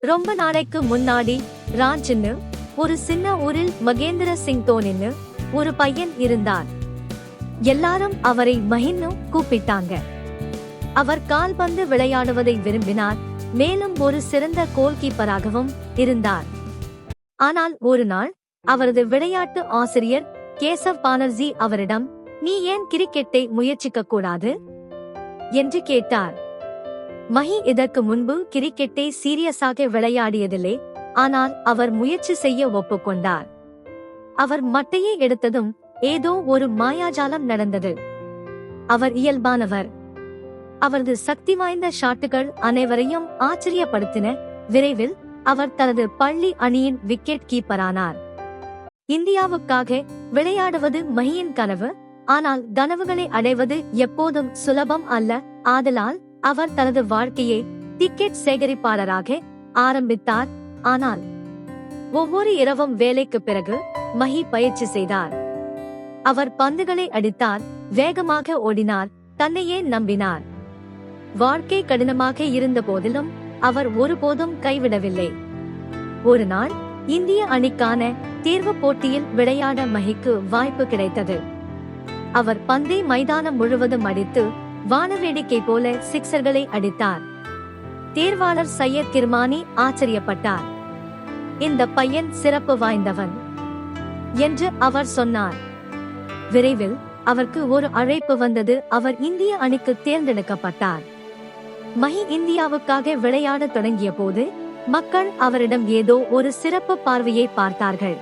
ரொம்ப நாளைக்கு முன்னாடி ராஞ்சின்னு ஒரு சின்ன ஊரில் மகேந்திர சிங் தோனின்னு ஒரு பையன் இருந்தார். எல்லாரும் அவரை மஹின்னு கூப்பிட்டாங்க. அவர் கால்பந்து விளையாடுவதை விரும்பினார், மேலும் ஒரு சிறந்த கோல்கீப்பராகவும் இருந்தார். ஆனால் ஒரு நாள் அவரது விளையாட்டு ஆசிரியர் கேசவ் பானர்ஜி அவரிடம், "நீ ஏன் கிரிக்கெட்டை முயற்சிக்க கூடாது?" என்று கேட்டார். மஹி இதற்கு முன்பு கிரிக்கெட்டை சீரியஸாக விளையாடியதில்லை, ஆனால் அவர் முயற்சி செய்ய ஒப்புக்கொண்டார். அவர் மட்டையை எடுத்ததும் ஏதோ ஒரு மாயாஜாலம் நடந்தது. அவர் இயல்பானவர். அவரது சக்தி வாய்ந்த ஷாட்டுகள் அனைவரையும் ஆச்சரியப்படுத்தின. விரைவில் அவர் தனது பள்ளி அணியின் விக்கெட் கீப்பரானார். இந்தியாவுக்காக விளையாடுவது மஹியின் கனவு. ஆனால் கனவுகளை அடைவது எப்போதும் சுலபம் அல்ல. ஆதலால் அவர் தனது வாழ்க்கையை டிக்கெட் சேகரிப்பாளராக ஆரம்பித்தார். ஆனால் ஒவ்வொரு இரவும் வேலைக்கு பிறகு மஹி பயிற்சி செய்தார். அவர் பந்துகளை அடித்தார், வேகமாக ஓடினார், தன்னையே நம்பினார். வாழ்க்கை கடினமாக இருந்த போதிலும் அவர் ஒருபோதும் கைவிடவில்லை. ஒரு நாள் இந்திய அணிக்கான தேர்வு போட்டியில் விளையாட மஹிக்கு வாய்ப்பு கிடைத்தது. அவர் பந்தை மைதானம் முழுவதும் அடித்து வானவேடிக்கை போல சிக்சர்களை அடித்தார். தேர்வாளர் சையத் கிர்மானி ஆச்சரியப்பட்டார். "இந்த பையன் சிறப்பு வாய்ந்தவன்" என்று அவர் சொன்னார். விரைவில் அவருக்கு ஒரு அழைப்பு வந்தது. அவர் இந்திய அணிக்கு தேர்ந்தெடுக்கப்பட்டார். மஹி இந்தியாவுக்காக விளையாட தொடங்கிய போது மக்கள் அவரிடம் ஏதோ ஒரு சிறப்பு பார்வையை பார்த்தார்கள்.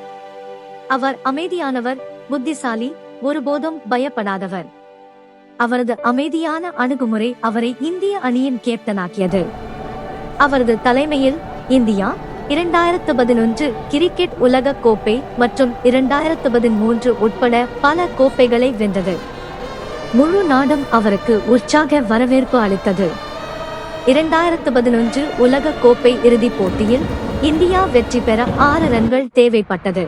அவர் அமைதியானவர், புத்திசாலி, ஒருபோதும் பயப்படாதவர். அவரது அமைதியான அணுகுமுறை அவரை இந்திய அணியின் கேப்டனாக்கியது. அவரது தலைமையில் இந்தியா 2011 கிரிக்கெட் உலக கோப்பை மற்றும் 2013 உட்பட பல கோப்பைகளை வென்றது. முழு நாடும் அவருக்கு உற்சாக வரவேற்பு அளித்தது. 2011 உலக கோப்பை இறுதிப் போட்டியில் இந்தியா வெற்றி பெற 6 ரன்கள் தேவைப்பட்டது.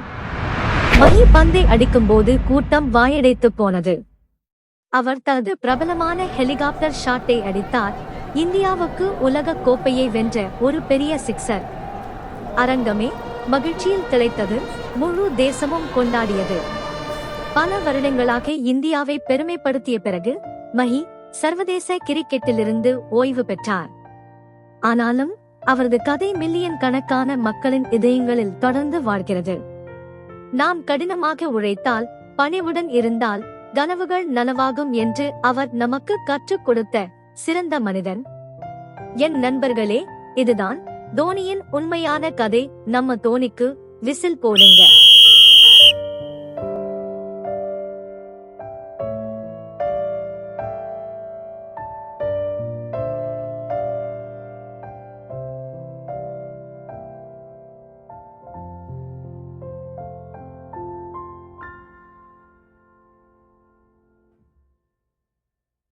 மஹி பந்தை அடிக்கும்போது கூட்டம் வாயடைத்து போனது. அவர் தனது பிரபலமான ஹெலிகாப்டர் ஷாட்டை அடித்தார். இந்தியாவுக்கு உலக கோப்பையை வென்ற ஒரு பெரிய சிக்சர். அரங்கமே மகிழ்ச்சியில் திளைத்தது. முழு தேசமும் கொண்டாடியது. பல வருடங்களாக இந்தியாவை பெருமைப்படுத்திய பிறகு மஹி சர்வதேச கிரிக்கெட்டிலிருந்து ஓய்வு பெற்றார். ஆனாலும் அவரது கதை மில்லியன் கணக்கான மக்களின் இதயங்களில் தொடர்ந்து வாழ்கிறது. நாம் கடினமாக உழைத்தால், பணிவுடன் இருந்தால் கனவுகள் நனவாகும் என்று அவர் நமக்கு கற்றுக் கொடுத்த சிறந்த மனிதன். என் நண்பர்களே, இதுதான் தோனியின் உண்மையான கதை. நம்ம தோனிக்கு விசில் போடுங்க.